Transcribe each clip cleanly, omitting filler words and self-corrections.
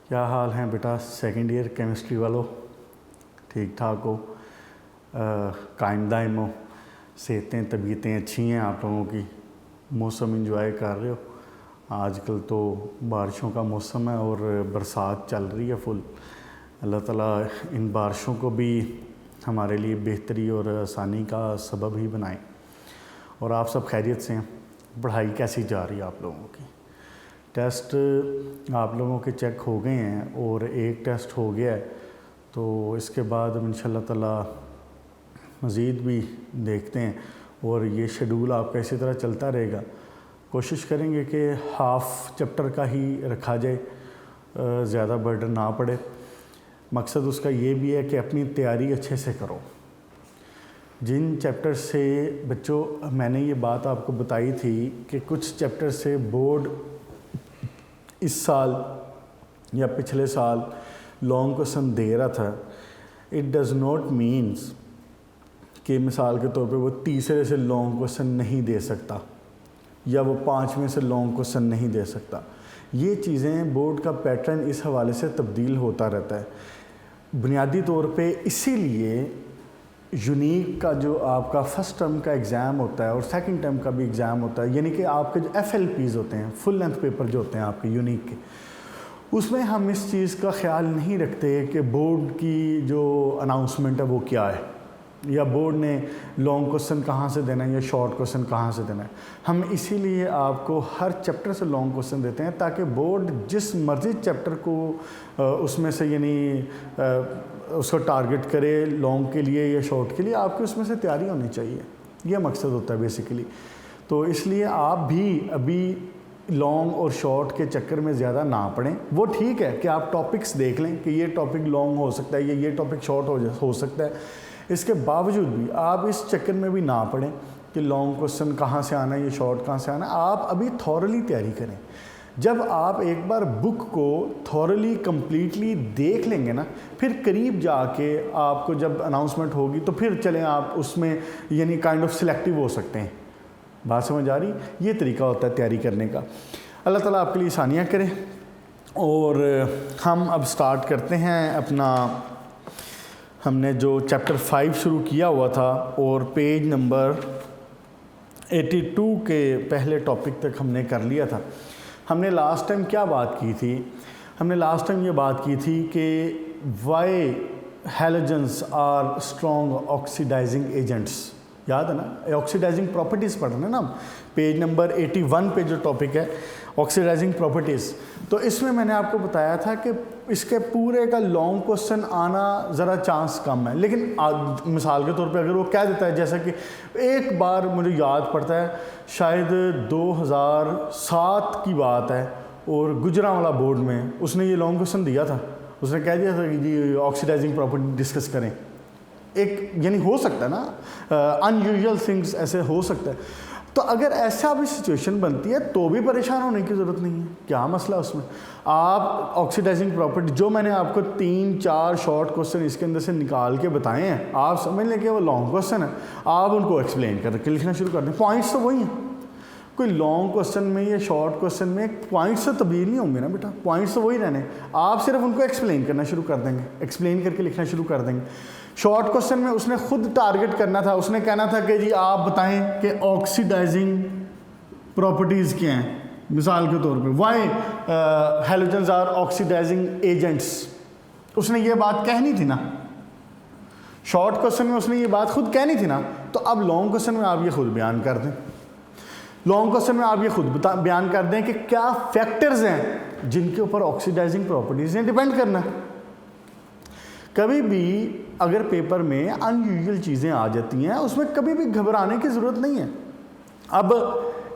क्या हाल है बेटा सेकंड ईयर केमिस्ट्री वालों? ठीक ठाक हो? कायम दायम हो? सेहतें तबीयतें अच्छी हैं आप लोगों की? मौसम इंजॉय कर रहे हो? आजकल तो बारिशों का मौसम है और बरसात चल रही है फुल। अल्लाह ताला इन बारिशों को भी हमारे लिए बेहतरी और आसानी का सबब ही बनाए। और आप सब खैरियत से हैं? पढ़ाई कैसी जा रही है आप लोगों की? टेस्ट आप लोगों के चेक हो गए हैं और एक टेस्ट हो गया है, तो इसके बाद हम इंशाल्लाह ताला मज़ीद भी देखते हैं और ये शेड्यूल आपका इसी तरह चलता रहेगा। कोशिश करेंगे कि हाफ़ चैप्टर का ही रखा जाए, ज़्यादा बर्डन ना पड़े। मकसद उसका ये भी है कि अपनी तैयारी अच्छे से करो। जिन चैप्टर से बच्चों, मैंने ये बात आपको बताई थी कि कुछ चैप्टर से बोर्ड इस साल या पिछले साल लॉन्ग क्वेश्चन दे रहा था। इट डज़ नॉट मीन्स कि मिसाल के तौर पे वो तीसरे से लॉन्ग क्वेश्चन नहीं दे सकता या वो पाँचवें से लॉन्ग क्वेश्चन नहीं दे सकता। ये चीज़ें बोर्ड का पैटर्न इस हवाले से तब्दील होता रहता है। बुनियादी तौर पे इसीलिए यूनिक का जो आपका फ़र्स्ट टर्म का एग्ज़ाम होता है और सेकंड टर्म का भी एग्ज़ाम होता है, यानी कि आपके जो FLPs होते हैं, फुल लेंथ पेपर जो होते हैं आपके यूनिक के, उसमें हम इस चीज़ का ख्याल नहीं रखते कि बोर्ड की जो अनाउंसमेंट है वो क्या है, या बोर्ड ने लॉन्ग क्वेश्चन कहाँ से देना है या शॉर्ट क्वेश्चन कहाँ से देना है। हम इसीलिए आपको हर चैप्टर से लॉन्ग क्वेश्चन देते हैं ताकि बोर्ड जिस मर्ज़ी चैप्टर को उसमें से यानी उसको टारगेट करे लॉन्ग के लिए या शॉर्ट के लिए, आपकी उसमें से तैयारी होनी चाहिए। यह मकसद होता है बेसिकली। तो इसलिए आप भी अभी लॉन्ग और शॉर्ट के चक्कर में ज़्यादा ना पड़ें। वो ठीक है कि आप टॉपिक्स देख लें कि ये टॉपिक लॉन्ग हो सकता है या ये टॉपिक शॉर्ट हो सकता है। इसके बावजूद भी आप इस चक्कर में भी ना पड़ें कि लॉन्ग क्वेश्चन कहाँ से आना है या शॉर्ट कहाँ से आना है। आप अभी थॉरली तैयारी करें। जब आप एक बार बुक को थॉरली कम्प्लीटली देख लेंगे ना, फिर करीब जाके आपको जब अनाउंसमेंट होगी तो फिर चलें आप उसमें यानी काइंड ऑफ सिलेक्टिव हो सकते हैं। बात समझ आ रही? ये तरीका होता है तैयारी करने का। अल्लाह ताला आपके लिए आसानियाँ करे। और हम अब स्टार्ट करते हैं अपना, हमने जो चैप्टर 5 शुरू किया हुआ था और पेज नंबर 82 के पहले टॉपिक तक हमने कर लिया था। हमने लास्ट टाइम क्या बात की थी? हमने लास्ट टाइम ये बात की थी कि why halogens are strong oxidising agents. याद है ना? ऑक्सीडाइजिंग प्रॉपर्टीज़ पढ़ रहे हैं ना हम। पेज नंबर 81 पे जो टॉपिक है ऑक्सीडाइजिंग प्रॉपर्टीज़, तो इसमें मैंने आपको बताया था कि इसके पूरे का लॉन्ग क्वेश्चन आना ज़रा चांस कम है। लेकिन मिसाल के तौर पे अगर वो कह देता है, जैसा कि एक बार मुझे याद पड़ता है शायद 2007 की बात है और गुजरांवाला बोर्ड में उसने ये लॉन्ग क्वेश्चन दिया था। उसने कह दिया था कि जी ऑक्सीडाइजिंग प्रॉपर्टी डिस्कस करें। एक यानी हो सकता है ना, अनयूजुअल थिंग्स ऐसे हो सकता है। तो अगर ऐसा भी सिचुएशन बनती है तो भी परेशान होने की ज़रूरत नहीं है। क्या मसला उसमें? आप ऑक्सीडाइजिंग प्रॉपर्टी जो मैंने आपको 3-4 शॉर्ट क्वेश्चन इसके अंदर से निकाल के बताए हैं, आप समझ लें कि वो लॉन्ग क्वेश्चन है, आप उनको एक्सप्लेन करके लिखना शुरू कर दें। पॉइंट्स तो वही हैं। कोई लॉन्ग क्वेश्चन में या शॉर्ट क्वेश्चन में पॉइंट्स तो तब्दील नहीं होंगे ना बेटा, पॉइंट्स तो वही रहने। आप सिर्फ उनको एक्सप्लेन करना शुरू कर देंगे, एक्सप्लेन करके लिखना शुरू कर देंगे। शॉर्ट क्वेश्चन में उसने खुद टारगेट करना था, उसने कहना था कि जी आप बताएं कि ऑक्सीडाइजिंग प्रॉपर्टीज़ क्या हैं। मिसाल के तौर पे why halogens are oxidising agents, उसने ये बात कहनी थी ना। शॉर्ट क्वेश्चन में उसने ये बात खुद कहनी थी ना। तो अब लॉन्ग क्वेश्चन में आप ये खुद बयान कर दें। लॉन्ग क्वेश्चन में आप ये खुद बयान कर दें कि क्या फैक्टर्स हैं जिनके ऊपर ऑक्सीडाइजिंग प्रॉपर्टीज़ ने डिपेंड करना है। कभी भी अगर पेपर में अनयूजुअल चीज़ें आ जाती हैं, उसमें कभी भी घबराने की ज़रूरत नहीं है। अब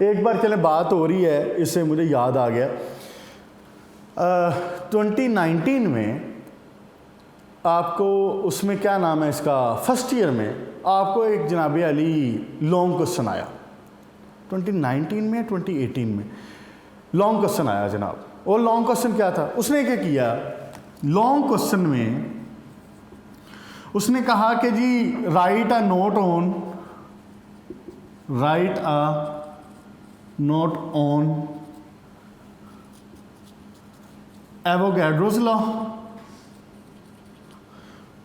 एक बार चले बात हो रही है, इससे मुझे याद आ गया, 2019 में आपको उसमें क्या नाम है इसका, फर्स्ट ईयर में आपको एक जनाब अली लॉन्ग क्वेश्चन आया। 2019 में 2018 में लॉन्ग क्वेश्चन आया जनाब। और लॉन्ग क्वेश्चन क्या था? उसने क्या किया, लॉन्ग क्वेश्चन में उसने कहा कि जी write a note Avogadro's law,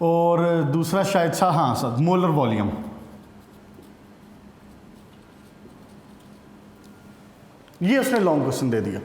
और दूसरा शायद सा हाँ सर मोलर वॉल्यूम। ये उसने लॉन्ग क्वेश्चन दे दिया।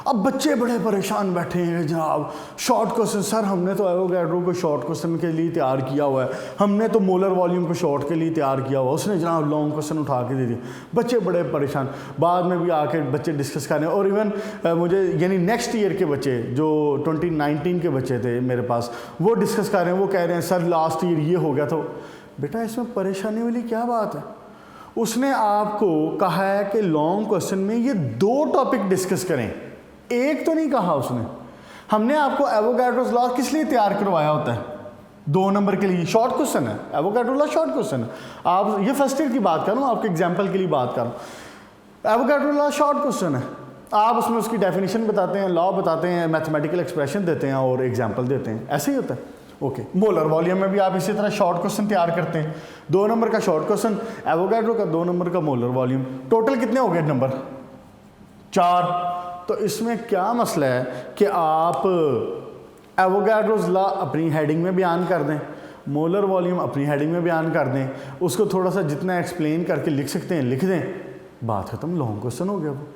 अब बच्चे बड़े परेशान बैठे हैं जनाब, शॉर्ट क्वेश्चन सर हमने तो एवोगैड्रो को शॉर्ट क्वेश्चन के लिए तैयार किया हुआ है, हमने तो मोलर वॉल्यूम को शॉर्ट के लिए तैयार किया हुआ, उसने जनाब लॉन्ग क्वेश्चन उठा के दे दिया। बच्चे बड़े परेशान, बाद में भी आके बच्चे डिस्कस कर रहे हैं। और इवन मुझे यानी नेक्स्ट ईयर के बच्चे जो 2019 के बच्चे थे मेरे पास, वो डिस्कस कर रहे हैं, वो कह रहे हैं सर लास्ट ईयर ये हो गया। तो बेटा इसमें परेशानी वाली क्या बात है? उसने आपको कहा है कि लॉन्ग क्वेश्चन में ये 2 टॉपिक डिस्कस करें, एक तो नहीं कहा उसने। हमने आपको एवोगैड्रोस लॉ किस लिए तैयार करवाया होता है? 2 नंबर के लिए, शॉर्ट क्वेश्चन है, एवोगैड्रो लॉ शॉर्ट क्वेश्चन है। आप ये फर्स्ट ईयर की बात कर रहा हूँ, आपके एग्जाम्पल के लिए बात कर रहा हूँ। एवोगैड्रो लॉ शॉर्ट क्वेश्चन है, आप उसमें उसकी डेफिनेशन बताते हैं, लॉ बताते हैं, मैथमेटिकल एक्सप्रेशन देते हैं और एग्जाम्पल देते हैं, ऐसे ही होता है। ओके, मोलर वॉल्यूम में भी आप इसी तरह शॉर्ट क्वेश्चन तैयार करते हैं। 2 नंबर का शॉर्ट क्वेश्चन एवोगैड्रो का, 2 नंबर का मोलर वॉल्यूम, टोटल कितने हो गए नंबर? 4। तो इसमें क्या मसला है कि आप एवोगैड्रोस लॉ अपनी हेडिंग में बयान कर दें, मोलर वॉल्यूम अपनी हेडिंग में बयान कर दें, उसको थोड़ा सा जितना एक्सप्लेन करके लिख सकते हैं लिख दें, बात खत्म, लॉन्ग क्वेश्चन हो गया। वो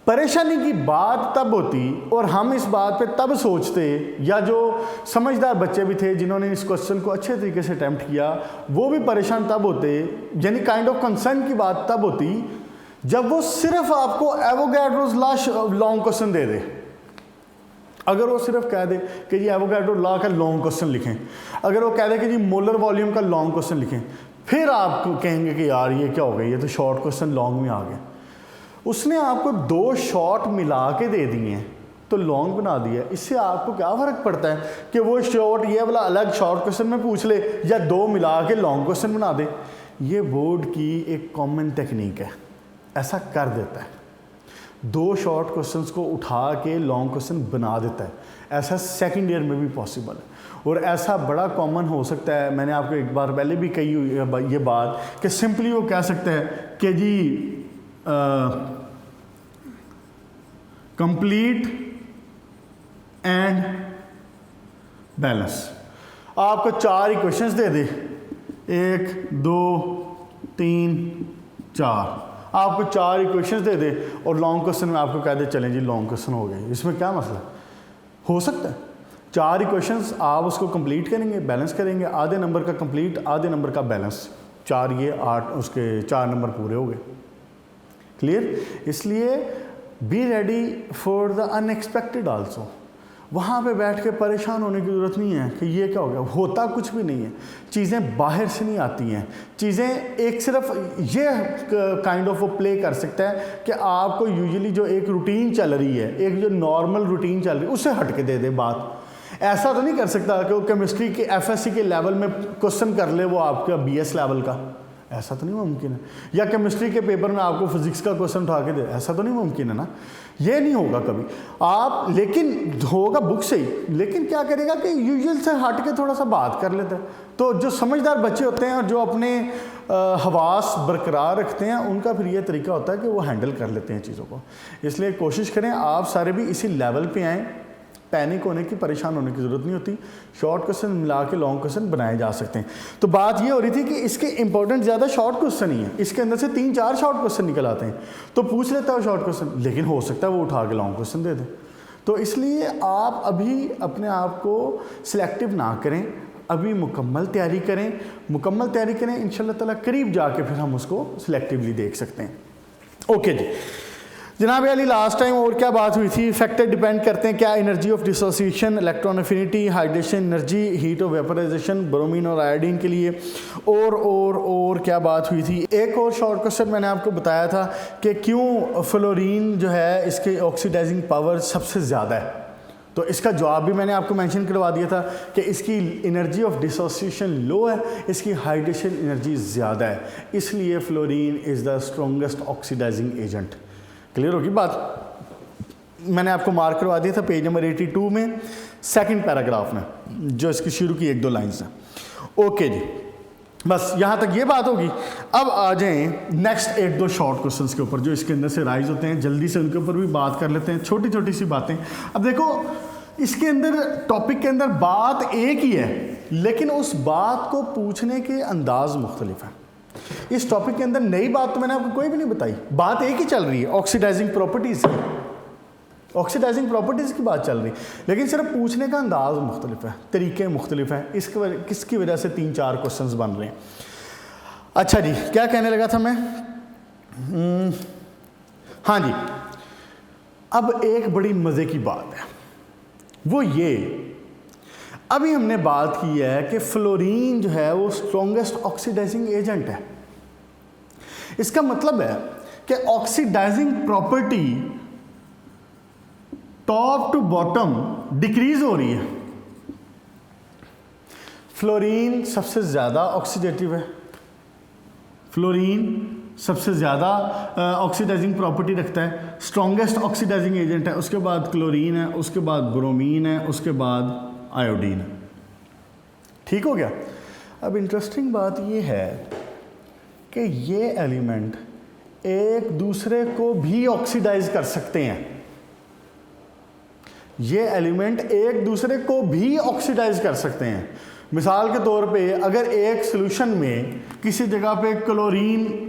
परेशानी की बात तब होती और हम इस बात पे तब सोचते, या जो समझदार बच्चे भी थे जिन्होंने इस क्वेश्चन को अच्छे तरीके से अटेम्प्ट किया, वो भी परेशान तब होते, यानी काइंड ऑफ कंसर्न की बात तब होती जब वो सिर्फ आपको एवोगैड्रोस लॉ लॉन्ग क्वेश्चन दे दे। अगर वो सिर्फ कह दे कि जी एवोगैड्रो लॉ का लॉन्ग क्वेश्चन लिखें, अगर वो कह दे कि जी मोलर वॉल्यूम का लॉन्ग क्वेश्चन लिखें, फिर आप कहेंगे कि यार ये क्या हो गया, ये तो शॉर्ट क्वेश्चन लॉन्ग में आ गया। उसने आपको 2 शॉर्ट मिला के दे दिए हैं तो लॉन्ग बना दिया। इससे आपको क्या फ़र्क पड़ता है कि वो शॉर्ट ये वाला अलग शॉर्ट क्वेश्चन में पूछ ले या 2 मिला के लॉन्ग क्वेश्चन बना दे। ये बोर्ड की एक कॉमन टेक्निक है, ऐसा कर देता है, 2 शॉर्ट क्वेश्चंस को उठा के लॉन्ग क्वेश्चन बना देता है। ऐसा सेकंड ईयर में भी पॉसिबल है और ऐसा बड़ा कॉमन हो सकता है। मैंने आपको एक बार पहले भी कही हुई ये बात कि सिंपली वो कह सकते हैं कि जी कंप्लीट एंड बैलेंस। आपको 4 इक्वेशंस दे दे, 1 2 3 4, आपको 4 इक्वेशंस दे दे और लॉन्ग क्वेश्चन में आपको कह दे चलें जी लॉन्ग क्वेश्चन हो गए। इसमें क्या मसला हो सकता है? 4 इक्वेशंस आप उसको कंप्लीट करेंगे, बैलेंस करेंगे, आधे नंबर का कंप्लीट, आधे नंबर का बैलेंस, 4 ये 8, उसके 4 नंबर पूरे हो गए। क्लियर? इसलिए be ready for the unexpected also. वहाँ पे बैठ के परेशान होने की ज़रूरत नहीं है कि ये क्या हो गया, होता कुछ भी नहीं है। चीज़ें बाहर से नहीं आती हैं, चीज़ें एक सिर्फ ये काइंड ऑफ वो प्ले कर सकता है कि आपको यूजुअली जो एक रूटीन चल रही है, एक जो नॉर्मल रूटीन चल रही है, उससे हट के दे दे बात। ऐसा तो नहीं कर सकता कि वो केमिस्ट्री के एफएससी के लेवल में क्वेश्चन कर ले वो आपका बीएस लेवल का, ऐसा तो नहीं मुमकिन है। या केमिस्ट्री के पेपर में आपको फिजिक्स का क्वेश्चन उठा के दे, ऐसा तो नहीं मुमकिन है ना, ये नहीं होगा कभी आप। लेकिन होगा बुक से ही, लेकिन क्या करेगा कि यूजुअल से हट के थोड़ा सा बात कर लेता है। तो जो समझदार बच्चे होते हैं और जो अपने हवास बरकरार रखते हैं, उनका फिर ये तरीका होता है कि वो हैंडल कर लेते हैं चीज़ों को। इसलिए कोशिश करें आप सारे भी इसी लेवल पे आएँ, पैनिक होने की, परेशान होने की ज़रूरत नहीं होती। शॉर्ट क्वेश्चन मिला के लॉन्ग क्वेश्चन बनाए जा सकते हैं। तो बात ये हो रही थी कि इसके इंपॉर्टेंट ज़्यादा शॉर्ट क्वेश्चन ही है, इसके अंदर से 3-4 शॉर्ट क्वेश्चन निकल आते हैं, तो पूछ लेता है शॉर्ट क्वेश्चन, लेकिन हो सकता है वो उठा के लॉन्ग क्वेश्चन दे दे। तो इसलिए आप अभी अपने आप को सिलेक्टिव ना करें, अभी मुकम्मल तैयारी करें, मुकम्मल तैयारी करें, इंशाल्लाह ताला करीब जाके फिर हम उसको सिलेक्टिवली देख सकते हैं। ओके जी जनाब अली, लास्ट टाइम और क्या बात हुई थी? फैक्टर डिपेंड करते हैं क्या? Energy of dissociation, electron affinity, hydration energy, heat of vaporisation, bromine और आयोडीन के लिए। और क्या बात हुई थी? एक और शॉर्ट क्वेश्चन मैंने आपको बताया था कि क्यों फ्लोरीन जो है इसके ऑक्सीडाइजिंग पावर सबसे ज़्यादा है। तो इसका जवाब भी मैंने आपको मेंशन करवा दिया था कि इसकी एनर्जी ऑफ डिसोसिएशन लो है, इसकी हाइड्रेशन एनर्जी ज़्यादा है, इसलिए fluorine is the strongest oxidising agent. Clear होगी बात? मैंने आपको मार्क करवा दिया था पेज नंबर 82 में, सेकंड पैराग्राफ में, जो इसकी शुरू की 1-2 लाइन्स हैं। ओके जी, बस यहाँ तक ये बात होगी। अब आ जाएं नेक्स्ट एक दो शॉर्ट क्वेश्चंस के ऊपर जो इसके अंदर से राइज होते हैं, जल्दी से उनके ऊपर भी बात कर लेते हैं, छोटी छोटी सी बातें। अब देखो इसके अंदर टॉपिक के अंदर बात एक ही है, लेकिन उस बात को पूछने के अंदाज मुख्तलिफ है। इस टॉपिक के अंदर नई बात तो मैंने आपको कोई भी नहीं बताई, बात एक ही चल रही है, ऑक्सीडाइजिंग प्रॉपर्टीज़ की, ऑक्सीडाइजिंग प्रॉपर्टीज़ की बात चल रही, लेकिन सिर्फ पूछने का अंदाज मुख्तलिफ है, तरीके मुख्तलिफ हैं। किसकी वजह से 3-4 क्वेश्चंस बन रहे हैं। अच्छा जी, क्या कहने लगा था मैं? हाँ जी, अब एक बड़ी मज़े की बात है, वो ये अभी हमने बात की है कि फ्लोरीन जो है वो स्ट्रॉन्गेस्ट ऑक्सीडाइजिंग एजेंट है। इसका मतलब है कि oxidising property top to bottom decrease हो रही है। फ्लोरीन सबसे ज़्यादा ऑक्सीडेटिव है, फ्लोरीन सबसे ज़्यादा ऑक्सीडाइजिंग प्रॉपर्टी रखता है, स्ट्रॉन्गेस्ट ऑक्सीडाइजिंग एजेंट है, उसके बाद क्लोरीन है, उसके बाद ब्रोमीन है, उसके बाद आयोडीन है। ठीक हो गया। अब इंटरेस्टिंग बात ये है कि ये एलिमेंट एक दूसरे को भी ऑक्सीडाइज कर सकते हैं, ये एलिमेंट एक दूसरे को भी ऑक्सीडाइज कर सकते हैं। मिसाल के तौर पे अगर एक सॉल्यूशन में किसी जगह पे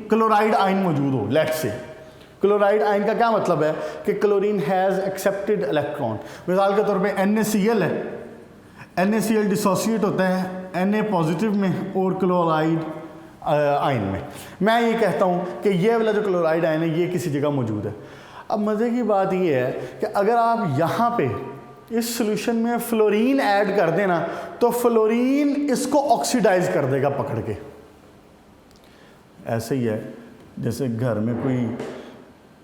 क्लोराइड आयन मौजूद हो, लेट्स से क्लोराइड आयन का क्या मतलब है कि क्लोरीन हैज़ एक्सेप्टेड इलेक्ट्रॉन। मिसाल के तौर पे NaCl है, NaCl डिसोसिएट होता है Na पॉजिटिव में और क्लोराइड आयन में। मैं ये कहता हूँ कि ये वाला जो क्लोराइड आयन है ये किसी जगह मौजूद है। अब मज़े की बात ये है कि अगर आप यहाँ पे इस सॉल्यूशन में फ्लोरीन ऐड कर देना तो फ्लोरीन इसको ऑक्सीडाइज कर देगा पकड़ के। ऐसे ही है जैसे घर में कोई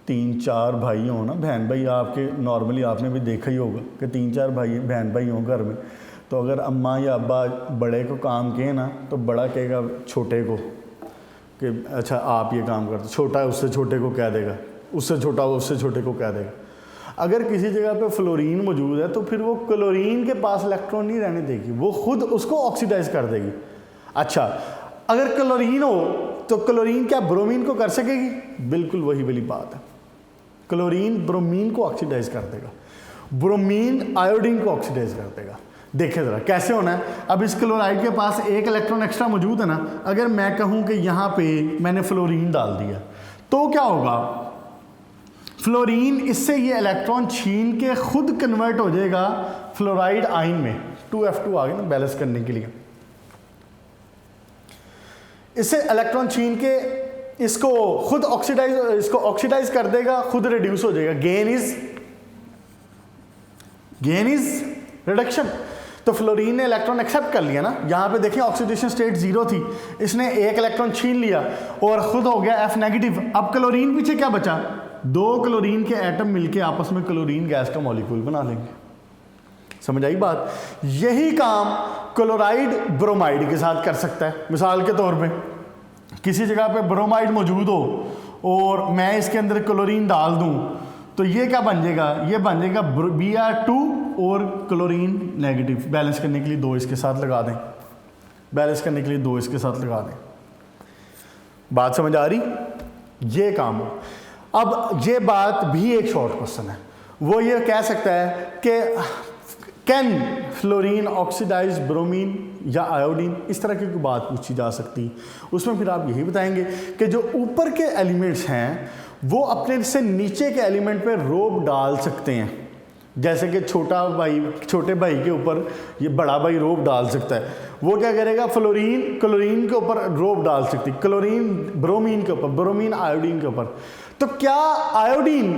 3-4 भाई हो ना, बहन भाई आपके, नॉर्मली आपने भी देखा ही होगा कि 3-4 भाई बहन भाई हों घर में, तो अगर अम्मा या अब्बा बड़े को काम कहे ना तो बड़ा कहेगा छोटे को कि अच्छा आप ये काम करते, छोटा उससे छोटे को कह देगा, उससे छोटा उससे छोटे को कह देगा। अगर किसी जगह पे फ्लोरीन मौजूद है तो फिर वो क्लोरीन के पास इलेक्ट्रॉन नहीं रहने देगी, वो खुद उसको ऑक्सीडाइज कर देगी। अच्छा, अगर क्लोरीन हो तो क्लोरीन क्या ब्रोमीन को कर सकेगी? बिल्कुल वही वाली बात है, क्लोरीन ब्रोमीन को ऑक्सीडाइज कर देगा, ब्रोमीन आयोडीन को ऑक्सीडाइज कर देगा। देखिए ज़रा कैसे होना है। अब इस क्लोराइड के पास एक इलेक्ट्रॉन एक्स्ट्रा मौजूद है ना, अगर मैं कहूँ कि यहाँ पे मैंने फ्लोरीन डाल दिया तो क्या होगा, फ्लोरीन इससे ये इलेक्ट्रॉन छीन के खुद कन्वर्ट हो जाएगा फ्लोराइड आयन में, 2F2 आ गया ना बैलेंस करने के लिए, इससे इलेक्ट्रॉन छीन के इसको खुद ऑक्सीडाइज कर देगा, खुद रिड्यूस हो जाएगा। Gain is reduction. तो फ्लोरीन ने इलेक्ट्रॉन एक्सेप्ट कर लिया ना, यहाँ पे देखिए ऑक्सीडेशन स्टेट 0 थी, इसने एक इलेक्ट्रॉन छीन लिया और खुद हो गया F नेगेटिव। अब क्लोरीन पीछे क्या बचा, 2 क्लोरीन के एटम मिलके आपस में क्लोरीन गैस का मॉलिक्यूल बना लेंगे। समझ आई बात? यही काम क्लोराइड ब्रोमाइड के साथ कर सकता है। मिसाल के तौर पे किसी जगह पे ब्रोमाइड मौजूद हो और मैं इसके अंदर क्लोरीन डाल दूं तो ये क्या बन जाएगा, ये बन जाएगा Br2 और क्लोरीन नेगेटिव। बैलेंस करने के लिए 2 इसके साथ लगा दें, बैलेंस करने के लिए 2 इसके साथ लगा दें। बात समझ आ रही? ये काम हो। अब ये बात भी एक शॉर्ट क्वेश्चन है, वो ये कह सकता है कि कैन फ्लोरीन ऑक्सीडाइज ब्रोमीन या आयोडीन, इस तरह की कोई बात पूछी जा सकती। उसमें फिर आप यही बताएंगे कि जो ऊपर के एलिमेंट्स हैं वो अपने से नीचे के एलिमेंट पे रोब डाल सकते हैं। जैसे कि छोटे भाई के ऊपर ये बड़ा भाई रोब डाल सकता है, वो क्या करेगा, क्लोरीन के ऊपर रोब डाल सकती, क्लोरीन ब्रोमीन के ऊपर, ब्रोमीन आयोडीन के ऊपर। तो क्या आयोडीन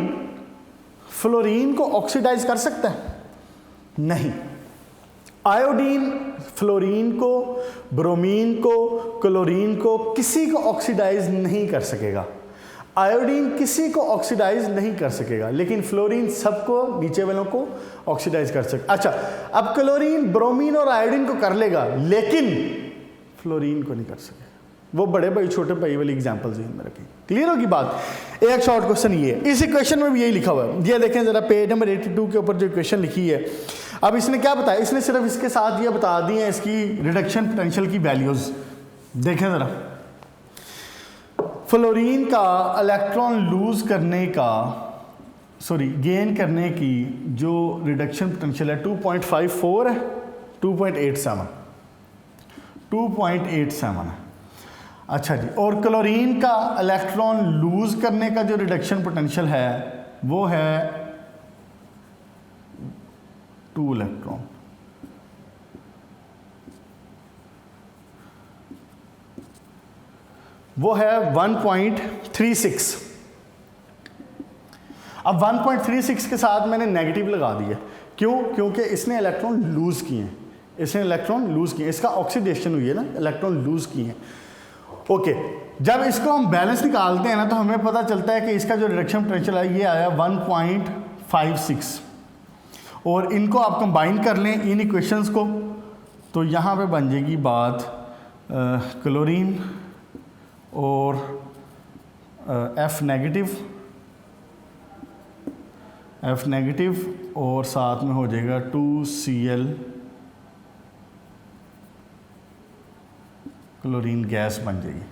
फ्लोरीन को ऑक्सीडाइज कर सकता है? नहीं। आयोडीन फ्लोरीन को, ब्रोमीन को, क्लोरीन को किसी को ऑक्सीडाइज नहीं कर सकेगा। आयोडीन किसी को ऑक्सीडाइज नहीं कर सकेगा, लेकिन फ्लोरीन सबको, नीचे वालों को ऑक्सीडाइज कर सके। अच्छा, अब क्लोरीन ब्रोमीन और आयोडीन को कर लेगा लेकिन फ्लोरीन को नहीं कर सकेगा। वो बड़े भाई छोटे भाई वाली एग्जांपल ज़हन में रखें। क्लियर होगी बात? एक शॉर्ट क्वेश्चन ये है, इस इक्वेशन में भी यही लिखा हुआ है। ये देखें जरा पेज नंबर 82 के ऊपर जो इक्वेशन लिखी है। अब इसने क्या बताया, इसने सिर्फ इसके साथ ये बता दी है इसकी रिडक्शन पोटेंशियल की वैल्यूज़। देखें ज़रा, फ्लोरीन का इलेक्ट्रॉन लूज करने का गेन करने की जो रिडक्शन पोटेंशियल है 2.54 है, 2.87 है। अच्छा जी, और क्लोरीन का इलेक्ट्रॉन लूज करने का जो रिडक्शन पोटेंशियल है वो है 2 इलेक्ट्रॉन। वो है 1.36। अब 1.36 के साथ मैंने नेगेटिव लगा दिया, क्यों? क्योंकि इसने इलेक्ट्रॉन लूज किए हैं, इसका ऑक्सीडेशन हुई है ना, इलेक्ट्रॉन लूज किए हैं। ओके, जब इसको हम बैलेंस निकालते हैं ना तो हमें पता चलता है कि इसका जो रिडक्शन पोटेंशियल है ये आया 1.56, और इनको आप कंबाइन कर लें इन इक्वेशंस को, तो यहाँ पे बन जाएगी बात क्लोरीन और F नेगेटिव और साथ में हो जाएगा 2Cl क्लोरीन गैस बन जाएगी।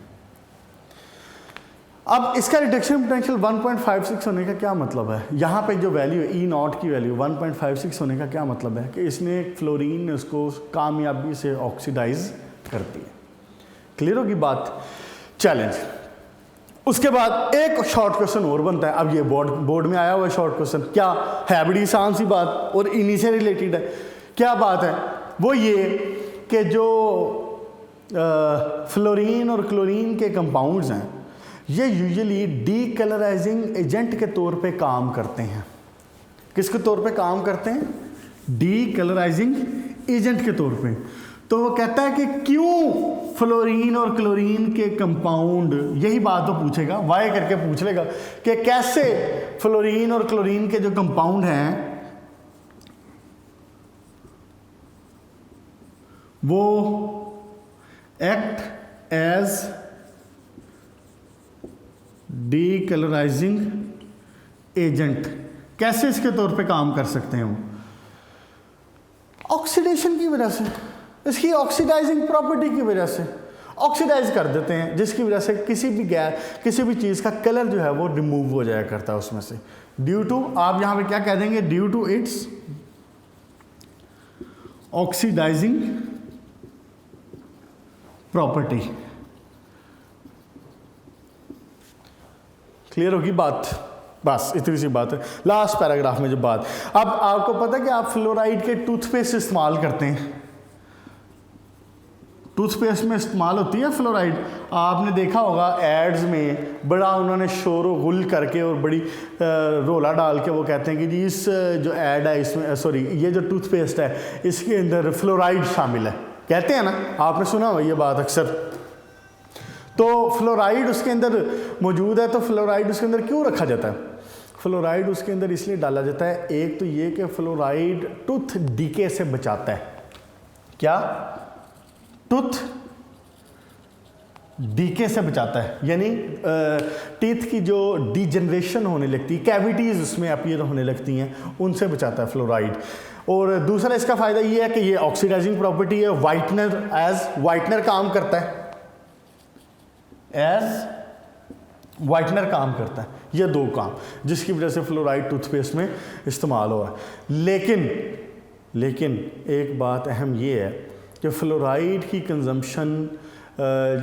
अब इसका रिडक्शन पोटेंशियल 1.56 होने का क्या मतलब है? यहाँ पे जो वैल्यू है E0 की वैल्यू 1.56 होने का क्या मतलब है कि इसने फ्लोरीन उसको कामयाबी से ऑक्सीडाइज कर दिया। क्लियर होगी बात? चैलेंज। उसके बाद एक शॉर्ट क्वेश्चन और बनता है। अब ये बोर्ड में आया हुआ है शॉर्ट क्वेश्चन, क्या है? बड़ी आसान सी बात और इन्हीं से रिलेटेड है। क्या बात है? वो ये कि जो फ्लोरीन और क्लोरीन के कंपाउंड्स हैं ये यूजुअली डीकलराइजिंग एजेंट के तौर पे काम करते हैं। किसके तौर पे काम करते हैं? डीकलराइजिंग एजेंट के तौर पे। तो वो कहता है कि क्यों फ्लोरीन और क्लोरीन के कंपाउंड, यही बात तो पूछेगा, वाई करके पूछ लेगा कि कैसे फ्लोरीन और क्लोरीन के जो कंपाउंड हैं वो एक्ट एज डीकलराइजिंग एजेंट, कैसे इसके तौर पे काम कर सकते हैं वो? ऑक्सीडेशन की वजह से, इसकी ऑक्सीडाइजिंग प्रॉपर्टी की वजह से ऑक्सीडाइज कर देते हैं, जिसकी वजह से किसी भी चीज़ का कलर जो है वो रिमूव हो जाया करता है उसमें से। ड्यू टू, आप यहाँ पे क्या कह देंगे? Due to its oxidising property. Clear होगी बात? बस इतनी सी बात है। लास्ट पैराग्राफ में जो बात, अब आपको पता है कि आप फ्लोराइड के टूथपेस्ट इस्तेमाल करते हैं, टूथपेस्ट में इस्तेमाल होती है फ्लोराइड। आपने देखा होगा एड्स में बड़ा उन्होंने शोर व गुल करके और बड़ी रोला डाल के वो कहते हैं कि जी इस जो ऐड है इसमें, ये जो टूथपेस्ट है इसके अंदर फ्लोराइड शामिल है, कहते हैं ना, आपने सुना हो ये बात अक्सर। तो फ्लोराइड उसके अंदर मौजूद है, तो फ्लोराइड उसके अंदर क्यों रखा जाता है? फ्लोराइड उसके अंदर इसलिए डाला जाता है, एक तो ये कि फ्लोराइड टूथ डीके से बचाता है। क्या? टूथ डीके से बचाता है, यानी टीथ की जो डीजनरेशन होने लगती है, कैविटीज़ उसमें अपीयर होने लगती हैं, उनसे बचाता है फ्लोराइड। और दूसरा इसका फ़ायदा ये है कि ये ऑक्सीडाइजिंग प्रॉपर्टी है, वाइटनर, एज वाइटनर काम करता है, एज वाइटनर काम करता है। ये दो काम जिसकी वजह से फ्लोराइड टूथपेस्ट में इस्तेमाल हुआ है। लेकिन एक बात अहम ये है कि फ्लोराइड की कंजम्पशन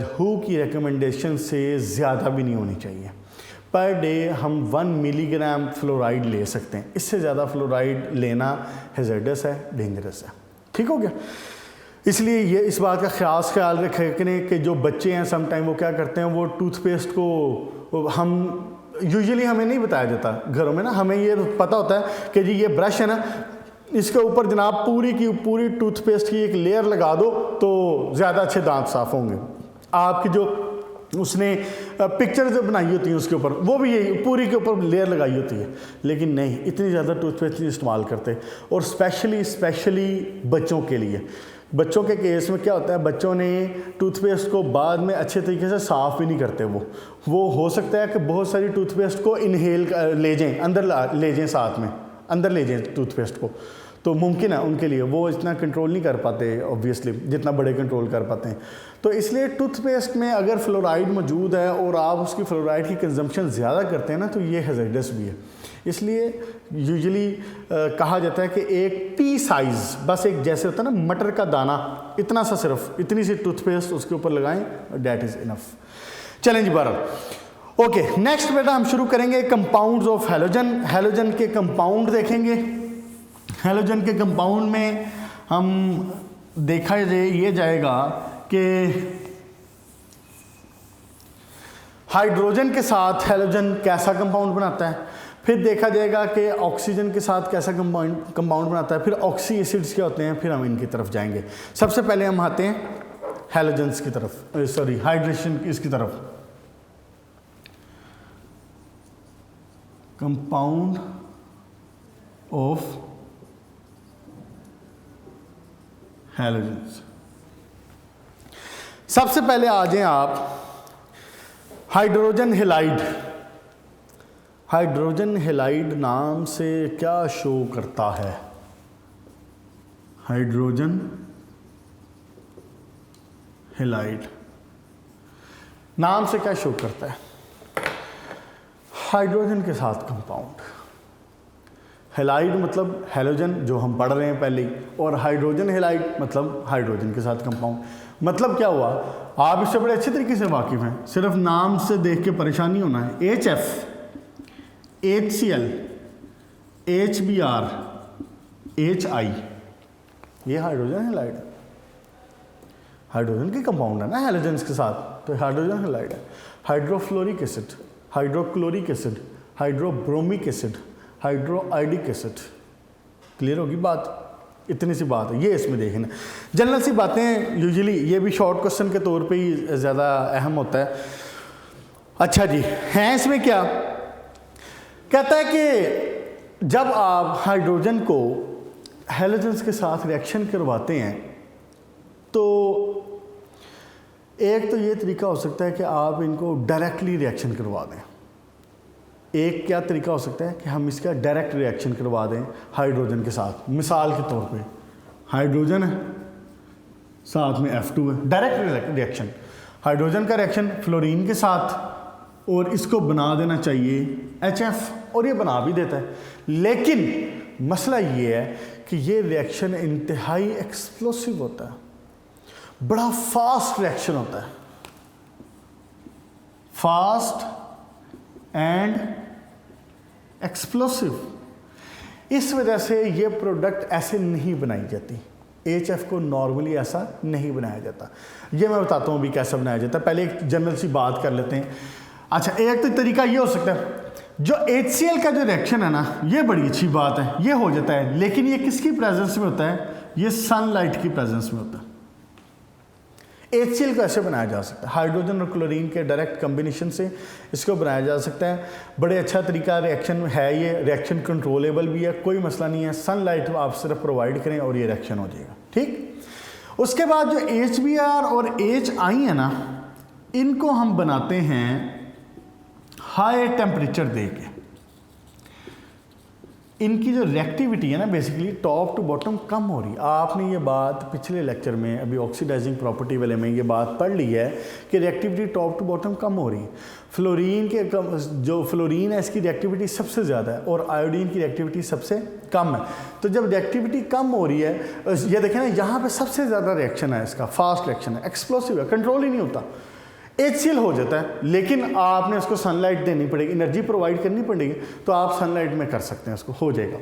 हू की रिकमेंडेशन से ज़्यादा भी नहीं होनी चाहिए। पर डे हम 1 मिलीग्राम फ्लोराइड ले सकते हैं, इससे ज़्यादा फ्लोराइड लेना हैज़र्डस है, डेंजरस है। ठीक हो गया? इसलिए ये इस बात का ख्याल रखें कि जो बच्चे हैं समटाइम वो क्या करते हैं, वो टूथपेस्ट को हम यूजुअली हमें नहीं बताया जाता घरों में ना, हमें ये पता होता है कि जी ये ब्रश है ना, इसके ऊपर जनाब पूरी की पूरी टूथपेस्ट की एक लेयर लगा दो तो ज़्यादा अच्छे दांत साफ़ होंगे। आपकी जो उसने पिक्चर जो बनाई होती हैं उसके ऊपर, वो भी यही पूरी के ऊपर लेयर लगाई होती है। लेकिन नहीं, इतनी ज़्यादा टूथपेस्ट नहीं इस्तेमाल करते। और स्पेशली बच्चों के लिए, बच्चों के केस में क्या होता है, बच्चों ने टूथपेस्ट को बाद में अच्छे तरीके से साफ़ भी नहीं करते। वो हो सकता है कि बहुत सारी टूथपेस्ट को इनहेल ले जाएं, अंदर ले जाएं, साथ में अंदर ले जाएं टूथपेस्ट को, तो मुमकिन है उनके लिए, वो इतना कंट्रोल नहीं कर पाते ऑब्वियसली जितना बड़े कंट्रोल कर पाते हैं। तो इसलिए टूथपेस्ट में अगर फ्लोराइड मौजूद है और आप उसकी फ्लोराइड की कंजम्पशन ज़्यादा करते हैं ना, तो ये हैज़ार्डस भी है। इसलिए यूजुअली कहा जाता है कि एक पी साइज़, बस एक जैसे होता है ना मटर का दाना, इतना सा सिर्फ, इतनी सी टूथपेस्ट उसके ऊपर लगाएं, डैट इज़ इनफ। चलें जी बहरहाल, ओके नेक्स्ट बेटा हम शुरू करेंगे कंपाउंड्स ऑफ हैलोजन। हैलोजन के कंपाउंड देखेंगे। हैलोजन के कंपाउंड में हम देखा ये जाएगा कि हाइड्रोजन के साथ हैलोजन कैसा कंपाउंड बनाता है, फिर देखा जाएगा कि ऑक्सीजन के साथ कैसा कंपाउंड बनाता है, फिर ऑक्सी एसिड्स क्या होते हैं, फिर हम इनकी तरफ जाएंगे। सबसे पहले हम आते हैं हैलोजन्स की तरफ, सॉरी हाइड्रेशन इसकी तरफ। कंपाउंड ऑफ हैलोजन्स, सबसे पहले आ जाएं आप हाइड्रोजन हैलाइड। हाइड्रोजन हैलाइड नाम से क्या शो करता है? हाइड्रोजन हैलाइड नाम से क्या शो करता है? हाइड्रोजन के साथ कंपाउंड। हैलाइड मतलब हैलोजन जो हम पढ़ रहे हैं पहले ही, और हाइड्रोजन हैलाइड मतलब हाइड्रोजन के साथ कंपाउंड। मतलब क्या हुआ, आप इससे बड़े अच्छे तरीके से वाकिफ हैं, सिर्फ नाम से देख के परेशानी होना है। HF, HCl, HBr, HI, ये हाइड्रोजन हैलाइड है। हाइड्रोजन के कंपाउंड है ना हैलोजन्स के साथ, तो हाइड्रोजन हैलाइड है। Hydrofluoric acid, hydrochloric acid, hydrobromic acid, hydroiodic acid. Clear होगी बात? इतनी सी बात है, ये इसमें देखना। जनरल सी बातें यूजुअली ये भी शॉर्ट क्वेश्चन के तौर पे ही ज़्यादा अहम होता है। अच्छा जी, हैं इसमें क्या कहता है कि जब आप हाइड्रोजन को हैलोजन्स के साथ रिएक्शन करवाते हैं तो एक तो ये तरीका हो सकता है कि आप इनको डायरेक्टली रिएक्शन करवा दें। एक क्या तरीका हो सकता है कि हम इसका डायरेक्ट रिएक्शन करवा दें हाइड्रोजन के साथ। मिसाल के तौर पे हाइड्रोजन है, साथ में F2 है, डायरेक्ट रिएक्शन, हाइड्रोजन का रिएक्शन फ्लोरीन के साथ, और इसको बना देना चाहिए HF, और ये बना भी देता है। लेकिन मसला ये है कि ये रिएक्शन इंतहाई एक्सप्लोसिव होता है, बड़ा फास्ट रिएक्शन होता है, फास्ट एंड एक्सप्लोसिव। इस वजह से ये प्रोडक्ट ऐसे नहीं बनाई जाती। HF को नॉर्मली ऐसा नहीं बनाया जाता। ये मैं बताता हूँ अभी कैसा बनाया जाता है। पहले एक जनरल सी बात कर लेते हैं। अच्छा, एक तो तरीका ये हो सकता है, जो HCl का जो रिएक्शन है ना, ये बड़ी अच्छी बात है, ये हो जाता है, लेकिन ये किसकी प्रेजेंस में होता है? ये सनलाइट की प्रेजेंस में होता है। HCl को ऐसे बनाया जा सकता है, हाइड्रोजन और क्लोरीन के डायरेक्ट कॉम्बिनेशन से इसको बनाया जा सकता है। बड़े अच्छा तरीका रिएक्शन है, ये रिएक्शन कंट्रोलेबल भी है, कोई मसला नहीं है। सनलाइट आप सिर्फ प्रोवाइड करें और ये रिएक्शन हो जाएगा, ठीक। उसके बाद जो HBr और HI है ना, इनको हम बनाते हैं हाई टेम्परेचर दे के। इनकी जो रिएक्टिविटी है ना, बेसिकली टॉप टू बॉटम कम हो रही है। आपने ये बात पिछले लेक्चर में अभी ऑक्सीडाइजिंग प्रॉपर्टी वाले में ये बात पढ़ ली है कि रिएक्टिविटी टॉप टू बॉटम कम हो रही है। फ्लोरीन के जो फ्लोरीन है इसकी रिएक्टिविटी सबसे ज़्यादा है और आयोडीन की रिएक्टिविटी सबसे कम है। तो जब रिएक्टिविटी कम हो रही है, ये देखें ना, यहाँ पे सबसे ज़्यादा रिएक्शन है, इसका फास्ट रिएक्शन है, एक्सप्लोसिव है, कंट्रोल ही नहीं होता। HCl हो जाता है, लेकिन आपने उसको सनलाइट देनी पड़ेगी, एनर्जी प्रोवाइड करनी पड़ेगी, तो आप सनलाइट में कर सकते हैं, उसको हो जाएगा।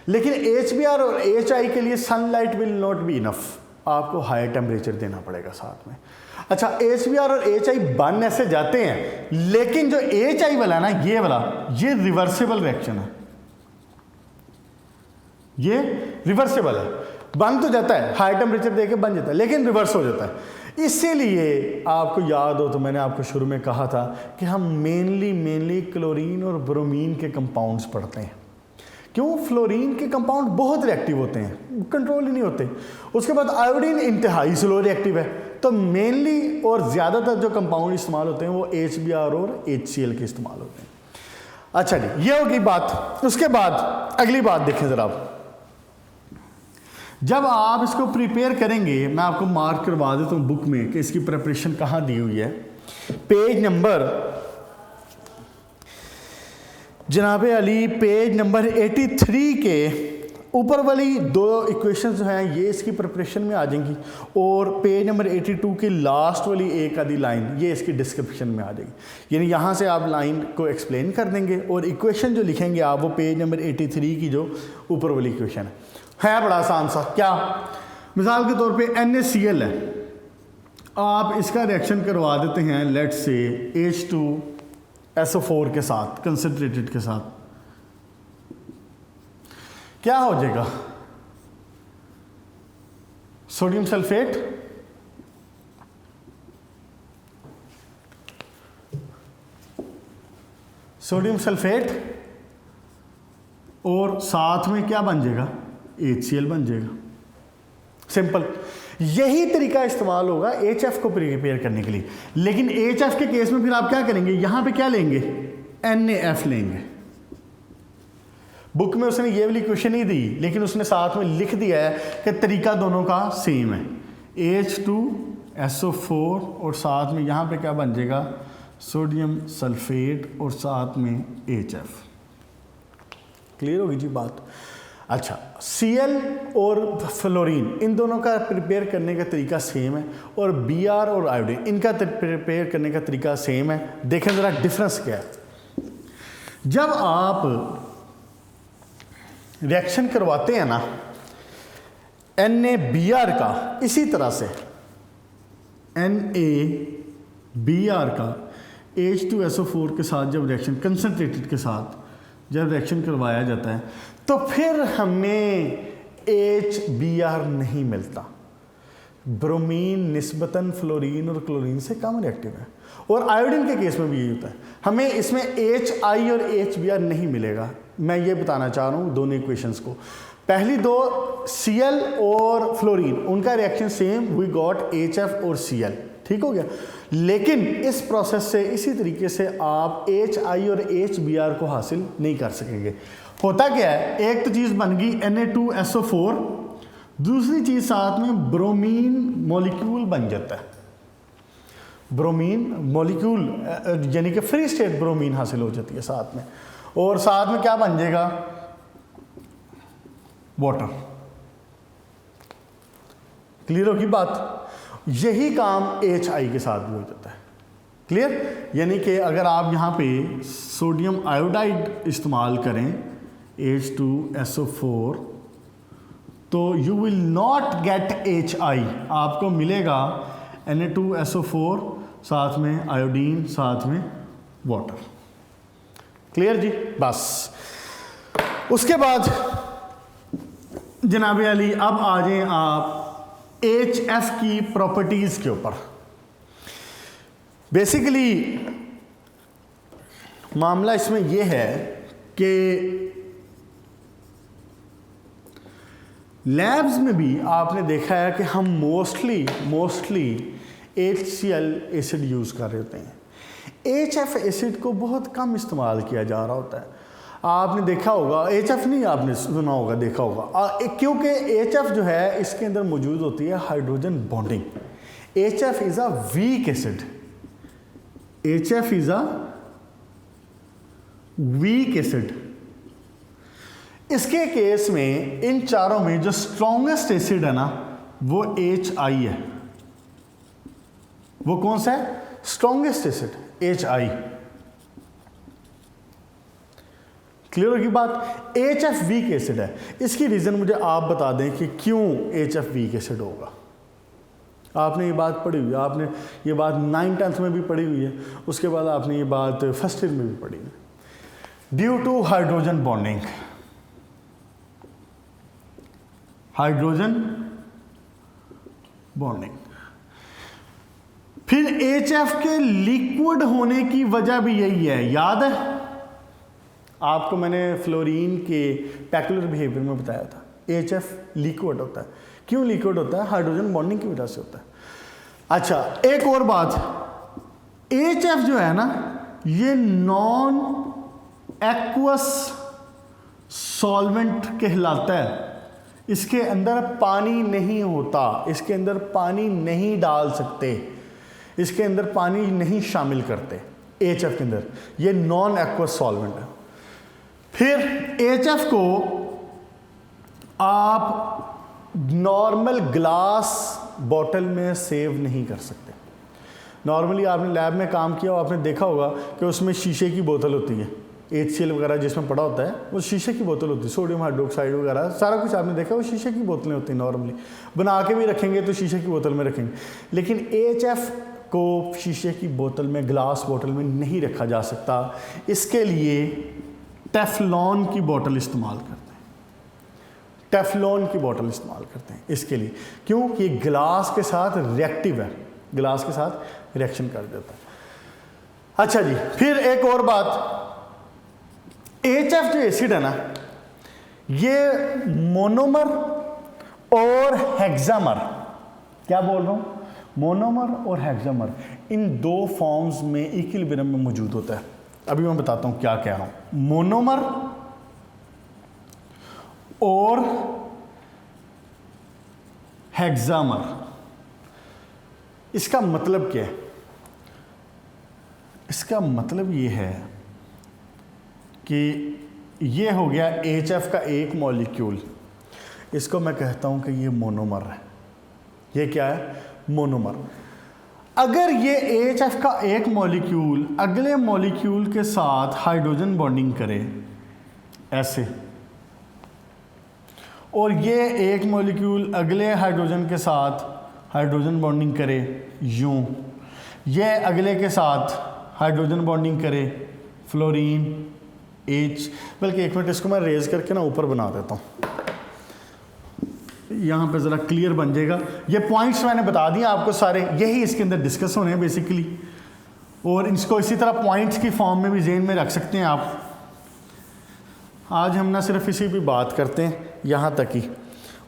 लेकिन HBr और HI के लिए sunlight will not be enough, आपको हाई टेम्परेचर देना पड़ेगा साथ में। अच्छा, HBr और HI बन ऐसे जाते हैं, लेकिन जो HI वाला ना, ये वाला, ये रिवर्सिबल रिएक्शन है, ये रिवर्सिबल है, बन तो जाता है, हाई टेम्परेचर देके बन जाता है, लेकिन रिवर्स हो जाता है। इसीलिए आपको याद हो तो मैंने आपको शुरू में कहा था कि हम मेनली क्लोरीन और ब्रोमीन के कंपाउंड्स पढ़ते हैं। क्यों? फ्लोरीन के कंपाउंड बहुत रिएक्टिव होते हैं, कंट्रोल ही नहीं होते। उसके बाद आयोडीन इंतहाई स्लो रिएक्टिव है, तो मेनली और ज़्यादातर जो कंपाउंड इस्तेमाल होते हैं वो HBr और HCl के इस्तेमाल होते हैं। अच्छा जी, ये होगी बात। उसके बाद अगली बात देखें ज़रा आप, जब आप इसको प्रिपेयर करेंगे, मैं आपको मार्क करवा देता हूँ बुक में कि इसकी प्रिपरेशन कहाँ दी हुई है। पेज नंबर जनाबे अली, पेज नंबर 83 के ऊपर वाली 2 इक्वेशन जो हैं ये इसकी प्रिपरेशन में आ जाएंगी, और पेज नंबर 82 की लास्ट वाली एक आधी लाइन ये इसकी डिस्क्रिप्शन में आ जाएगी। यानी यहाँ से आप लाइन को एक्सप्लेन कर देंगे और इक्वेशन जो लिखेंगे आप वो पेज नंबर 83 की जो ऊपर वाली इक्वेशन है बड़ा आसान सा। क्या, मिसाल के तौर पे NaCl है, आप इसका रिएक्शन करवा देते हैं लेट्स से H2SO4 के साथ, कंसनट्रेटेड के साथ, क्या हो जाएगा? सोडियम सल्फेट और साथ में क्या बन जाएगा? HCl बन जाएगा। सिंपल। यही तरीका इस्तेमाल होगा HF को प्रिपेयर करने के लिए। लेकिन HF के केस में फिर आप क्या करेंगे? यहां पे क्या लेंगे? NaF लेंगे। बुक में उसने ये वाली क्वेश्चन नहीं दी, लेकिन उसने साथ में लिख दिया है कि तरीका दोनों का सेम है। H2SO4 और साथ में यहाँ पे क्या बन जाएगा? सोडियम सल्फेट और साथ में HF। क्लियर होगी जी बात? अच्छा, Cl और फ्लोरीन इन दोनों का प्रिपेयर करने का तरीका सेम है, और Br और आयोडीन इनका प्रिपेयर करने का तरीका सेम है। देखें ज़रा डिफरेंस क्या है। जब आप रिएक्शन करवाते हैं ना NaBr का, इसी तरह से NaBr का H2SO4 के साथ जब रिएक्शन, कंसनट्रेटेड के साथ जब रिएक्शन करवाया जाता है तो फिर हमें HBr नहीं मिलता। ब्रोमीन निस्बतन फ्लोरीन और क्लोरीन से कम रिएक्टिव है, और आयोडीन के केस में भी यही होता है। हमें इसमें HI और HBr नहीं मिलेगा। मैं ये बताना चाह रहा हूँ दोनों इक्वेशंस को। पहली दो Cl और फ्लोरीन उनका reaction same, we got HF और Cl, ठीक हो गया। लेकिन इस प्रोसेस से इसी तरीके से आप HI और HBr को हासिल नहीं कर सकेंगे। होता क्या है, एक तो चीज़ बन गई Na2SO4, दूसरी चीज़ साथ में ब्रोमीन मॉलिक्यूल बन जाता है। ब्रोमीन मॉलिक्यूल यानी कि फ्री स्टेट ब्रोमीन हासिल हो जाती है साथ में, और साथ में क्या बन जाएगा? वाटर। क्लियर होगी बात? यही काम HI के साथ भी हो जाता है। क्लियर? यानी कि अगर आप यहाँ पे सोडियम आयोडाइड इस्तेमाल करें H2SO4 तो you will not gate HI, आपको मिलेगा Na2SO4 साथ में आयोडीन साथ में वाटर। क्लियर जी? बस उसके बाद जनाब अली अब आ जाएं आप HF की प्रॉपर्टीज के ऊपर। बेसिकली मामला इसमें यह है कि लैब्स में भी आपने देखा है कि हम मोस्टली HCl एसिड यूज़ कर रहे होते हैं। HF एसिड को बहुत कम इस्तेमाल किया जा रहा होता है। आपने देखा होगा, HF नहीं आपने सुना होगा, देखा होगा, क्योंकि HF जो है इसके अंदर मौजूद होती है hydrogen bonding. HF is a weak acid. HF is a weak acid. इसके केस में इन चारों में जो स्ट्रॉन्गेस्ट एसिड है ना वो HI है। वो कौन सा है? Strongest acid HI। क्लियर होगी बात? HF वीक एसिड है। इसकी रीजन मुझे आप बता दें कि क्यों HF वीक एसिड होगा। आपने ये बात पढ़ी हुई है, आपने ये बात 9th-10th में भी पढ़ी हुई है, उसके बाद आपने ये बात फर्स्ट ईयर में भी पढ़ी है। Due to hydrogen bonding, hydrogen bonding. फिर HF के लिक्विड होने की वजह भी यही है। याद है आपको, मैंने फ्लोरीन के पैक्युलर बिहेवियर में बताया था HF लिक्विड होता है। क्यों लिक्विड होता है? हाइड्रोजन बॉन्डिंग की वजह से होता है। अच्छा, एक और बात, HF जो है ना ये नॉन एक्वस सॉल्वेंट कहलाता है। इसके अंदर पानी नहीं होता, इसके अंदर पानी नहीं डाल सकते, इसके अंदर पानी नहीं शामिल करते HF के अंदर, ये नॉन एक्वस सॉल्वेंट है। फिर HF को आप नॉर्मल ग्लास बॉटल में सेव नहीं कर सकते। नॉर्मली आपने लैब में काम किया हो, आपने देखा होगा कि उसमें शीशे की बोतल होती है, HCl वगैरह जिसमें पड़ा होता है वो शीशे की बोतल होती है, सोडियम हाइड्रोक्साइड वगैरह सारा कुछ आपने देखा, वो शीशे की बोतलें होती हैं। नॉर्मली बना के भी रखेंगे तो शीशे की बोतल में रखेंगे, लेकिन HF को शीशे की बोतल में, ग्लास बोतल में नहीं रखा जा सकता। इसके लिए टेफ्लॉन की बोतल इस्तेमाल करते हैं, टेफ्लॉन की बोतल इस्तेमाल करते हैं इसके लिए। क्यों? कि ग्लास के साथ रिएक्टिव है, ग्लास के साथ रिएक्शन कर देता है। अच्छा जी, फिर एक और बात, HF जो एसिड है ना, ये मोनोमर और हेक्सामर, क्या बोल रहा हूं, मोनोमर और हेक्सामर, इन दो फॉर्म्स में इक्विलिब्रियम में मौजूद होता है। अभी मैं बताता हूं क्या कह रहा हूं। मोनोमर और हेक्सामर, इसका मतलब क्या है? इसका मतलब ये है कि ये हो गया HF का एक मॉलिक्यूल, इसको मैं कहता हूं कि ये मोनोमर है। ये क्या है? मोनोमर। अगर ये HF का एक मॉलिक्यूल अगले मॉलिक्यूल के साथ हाइड्रोजन बॉन्डिंग करे ऐसे, और ये एक मॉलिक्यूल अगले हाइड्रोजन के साथ हाइड्रोजन बॉन्डिंग करे यूं, ये अगले के साथ हाइड्रोजन बॉन्डिंग करे फ्लोरीन H, बल्कि एक मिनट इसको मैं रेज करके ना ऊपर बना देता हूँ, यहाँ पे ज़रा क्लियर बन जाएगा। ये पॉइंट्स मैंने बता दिए आपको सारे, यही इसके अंदर डिस्कस होने हैं बेसिकली, और इसको इसी तरह पॉइंट्स की फॉर्म में भी ज़हन में रख सकते हैं आप। आज हम ना सिर्फ इसी भी बात करते हैं, यहाँ तक ही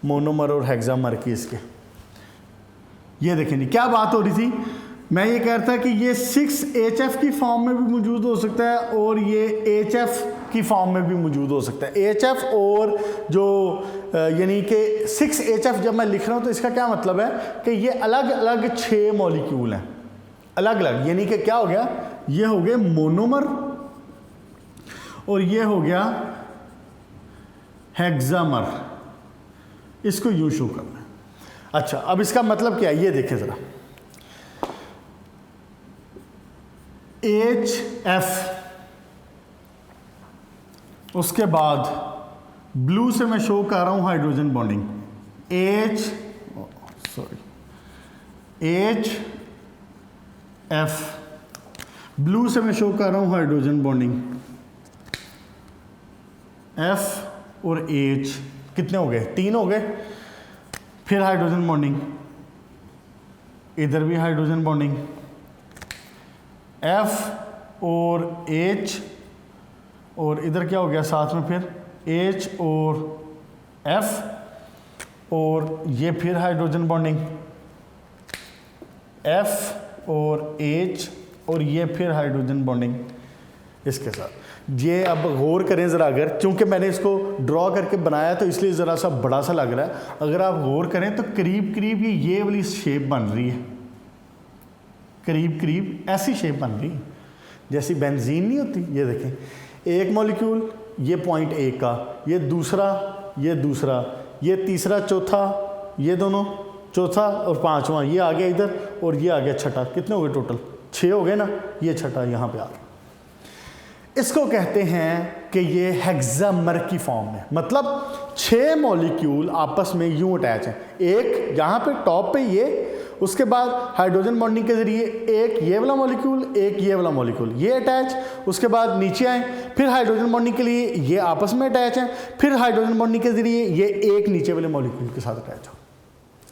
मोनोमर और हेक्सामर की। इसके ये देखें नहीं क्या बात हो रही थी, मैं ये कह रहा था कि ये 6HF की फॉर्म में भी मौजूद हो सकता है और ये HF की फॉर्म में भी मौजूद हो सकता है। HF और जो यानी कि 6HF जब मैं लिख रहा हूँ तो इसका क्या मतलब है कि ये अलग अलग 6 मॉलिक्यूल हैं, अलग अलग, यानी कि क्या हो गया, ये हो गए मोनोमर और ये हो गया हेक्सामर। इसको यूं शो करना है। अच्छा, अब इसका मतलब क्या है ये देखें ज़रा, HF, उसके बाद ब्लू से मैं शो कर रहा हूं हाइड्रोजन बॉन्डिंग HF, ब्लू से मैं शो कर रहा हूं हाइड्रोजन बॉन्डिंग F और H, कितने हो गए? 3 हो गए। फिर हाइड्रोजन बॉन्डिंग, इधर भी हाइड्रोजन बॉन्डिंग F और H, और इधर क्या हो गया साथ में फिर H और F, और ये फिर हाइड्रोजन बॉन्डिंग F और H, और ये फिर हाइड्रोजन बॉन्डिंग इसके साथ। ये अब गौर करें ज़रा, अगर क्योंकि मैंने इसको ड्रॉ करके बनाया तो इसलिए ज़रा सा बड़ा सा लग रहा है, अगर आप गौर करें तो करीब करीब ये वाली शेप बन रही है, करीब करीब ऐसी शेप बन रही है जैसी बेंजीन नहीं होती। ये देखें, एक मॉलिक्यूल, ये पॉइंट A का, ये दूसरा, ये तीसरा, चौथा, ये दोनों, चौथा और पांचवा, ये आ गया इधर और ये आ गया छठा। कितने हो गए टोटल? 6 हो गए ना। ये छठा यहाँ पे आ गया। इसको कहते हैं कि ये हेक्सामर की फॉर्म है, मतलब 6 मॉलिक्यूल आपस में यूं अटैच हैं। एक यहाँ पे टॉप पे ये, उसके बाद हाइड्रोजन बॉन्डिंग के जरिए एक ये वाला मॉलिक्यूल, एक ये वाला मॉलिक्यूल, ये अटैच, उसके बाद नीचे आए, फिर हाइड्रोजन बॉन्डिंग के लिए ये आपस में अटैच हैं, फिर हाइड्रोजन बॉन्डिंग के जरिए ये एक नीचे वाले मॉलिक्यूल के साथ अटैच हो,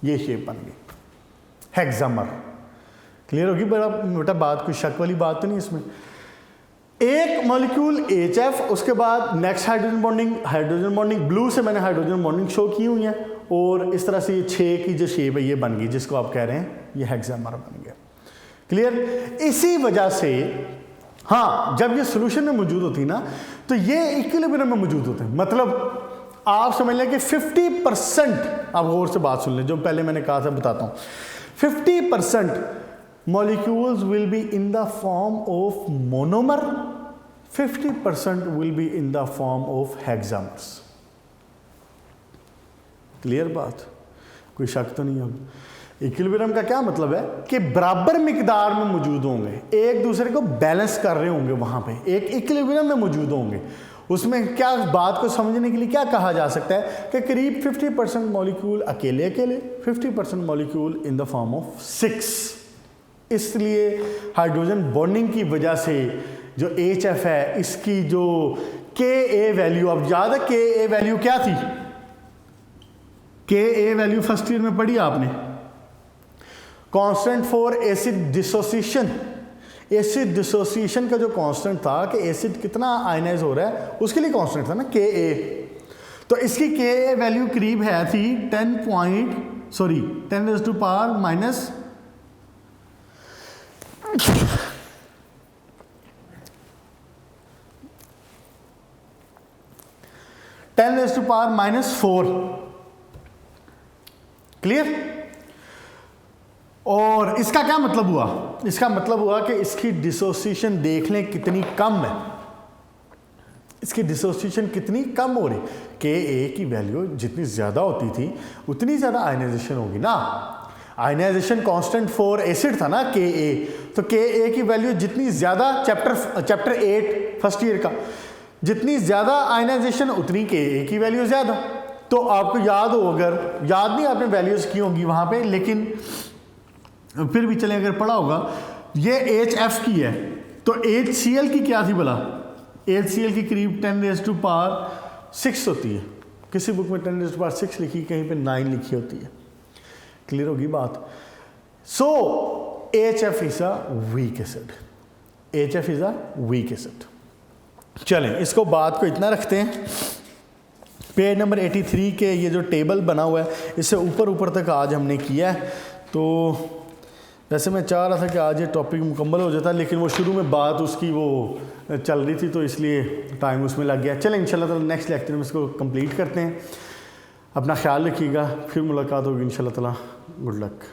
ये शेप बन गई हेक्सामर। क्लियर होगी बेटा बात? कोई शक वाली बात तो नहीं इसमें। एक मॉलिक्यूल HF, उसके बाद नेक्स्ट हाइड्रोजन बॉन्डिंग ब्लू से मैंने हाइड्रोजन बॉन्डिंग शो की हुई है, और इस तरह से ये 6 की जो शेप है ये बन गई, जिसको आप कह रहे हैं ये हेक्सामर बन गया। क्लियर? इसी वजह से हाँ, जब ये सोल्यूशन में मौजूद होती है ना तो ये इक्विलिब्रियम में मौजूद होते हैं। मतलब आप समझ लें कि 50%, आप गौर से बात सुन लें, जो पहले मैंने कहा था बताता हूँ, 50% molecules will be in the form of monomer, 50% will be in the form of hexamers. Clear बात, कोई शक तो नहीं होगा। इक्विलिब्रियम का क्या मतलब है कि बराबर मिकदार में मौजूद होंगे, एक दूसरे को बैलेंस कर रहे होंगे, वहां पे एक इक्विलिब्रियम में मौजूद होंगे। उसमें क्या बात को समझने के लिए क्या कहा जा सकता है कि करीब 50% मॉलिक्यूल अकेले अकेले, 50% molecule in the form of 6। इसलिए हाइड्रोजन बॉन्डिंग की वजह से जो HF है, इसकी जो Ka वैल्यू, अब याद है Ka वैल्यू क्या थी? Ka वैल्यू फर्स्ट ईयर में पढ़ी आपने, constant for acid dissociation. Acid dissociation का जो कांस्टेंट था कि एसिड कितना आयनाइज हो रहा है, उसके लिए कांस्टेंट था ना Ka। तो इसकी Ka वैल्यू करीब है थी 10 raised to power minus 10 raised to power -4। Clear? और इसका क्या मतलब हुआ? इसका मतलब हुआ कि इसकी डिसोसिएशन देख लें कितनी कम है, इसकी डिसोसिएशन कितनी कम हो रही। Ka की वैल्यू जितनी ज़्यादा होती थी उतनी ज़्यादा आयनाइजेशन होगी ना। आयनाइजेशन कांस्टेंट फॉर एसिड था ना Ka, तो Ka की वैल्यू जितनी ज़्यादा, चैप्टर 8 फर्स्ट ईयर का, जितनी ज़्यादा आयनाइजेशन उतनी Ka की वैल्यू ज़्यादा। तो आपको याद हो, अगर याद नहीं आपने वैल्यूज़ की होंगी वहाँ पे, लेकिन फिर भी चले अगर पढ़ा होगा, ये HF की है, तो HCl की क्या थी भला? HCl की करीब 10 raised to power 6 होती है। किसी बुक में 10 raised to power 6 लिखी, कहीं पे 9 लिखी होती है। क्लियर होगी बात? सो HF is a weak acid, HF is a weak acid. चलें, इसको बात को इतना रखते हैं। पेज नंबर 83 के ये जो टेबल बना हुआ है, इससे ऊपर ऊपर तक आज हमने किया है। तो वैसे मैं चाह रहा था कि आज ये टॉपिक मुकम्मल हो जाता, लेकिन वो शुरू में बात उसकी वो चल रही थी, तो इसलिए टाइम उसमें लग गया। चलें, इंशाल्लाह ताला नेक्स्ट लेक्चर में इसको कंप्लीट करते हैं। अपना ख्याल रखिएगा, फिर मुलाकात होगी इंशाल्लाह ताला। Good luck.